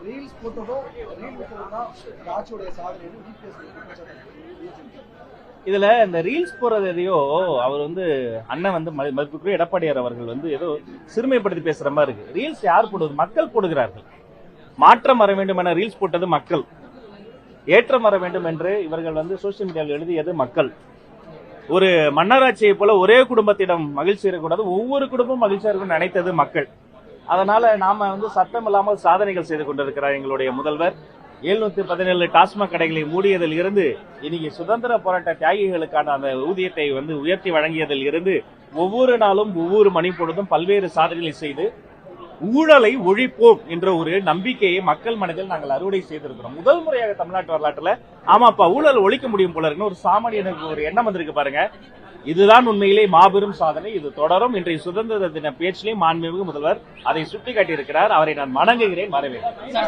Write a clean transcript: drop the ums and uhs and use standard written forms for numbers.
Reels போட்டதும் ஆட்சியுடைய சாதனை. இதுல இந்த ரீல்ஸ் போறது எதையோ அவர் அண்ணன் மதிப்புக்குரிய எடப்பாடியார் அவர்கள் ஏதோ சிறுமைப்படுத்தி பேசுற மாதிரி இருக்கு. ரீல்ஸ் யார் போடுவது? மக்கள் போடுகிறார்கள். மாற்றம் வர வேண்டும் என ரீல்ஸ் போட்டது மக்கள், ஏற்றம் வர வேண்டும் என்று இவர்கள் சோசியல் மீடியாவில் எழுதியது மக்கள். ஒரு மன்னராட்சியை போல ஒரே குடும்பத்திடம் மகிழ்ச்சி இருக்கக்கூடாது, ஒவ்வொரு குடும்பமும் மகிழ்ச்சியா இருக்கும் நினைத்தது மக்கள். அதனால நாம சத்தம் இல்லாமல் சாதனைகள் செய்து கொண்டிருக்கிறார் எங்களுடைய முதல்வர். 717 டாஸ்மாக் கடைகளை மூடியதில் இருந்து இன்னைக்கு சுதந்திர போராட்ட தியாகிகளுக்கான அந்த ஊதியத்தை உயர்த்தி வழங்கியதில் இருந்து ஒவ்வொரு நாளும் ஒவ்வொரு மணி பொழுதும் பல்வேறு சாதனைகளை செய்து ஊழலை ஒழிப்போம் என்ற ஒரு நம்பிக்கையை மக்கள் மனதில் நாங்கள் அறுவடை செய்திருக்கிறோம். முதல் முறையாக தமிழ்நாட்டு வரலாற்றுல ஆமாப்பா ஊழல் ஒழிக்க முடியும் போல இருக்குன்னு ஒரு சாமானியனுக்கு ஒரு எண்ணம் வந்திருக்கு பாருங்க. இதுதான் உண்மையிலே மாபெரும் சாதனை. இது தொடரும். இன்றைய சுதந்திர தின பேச்சிலே மாண்புமிகு முதல்வர் அதை சுட்டிக்காட்டியிருக்கிறார். அவரை நான் வணங்குகிறேன், வரவேற்கிறேன்.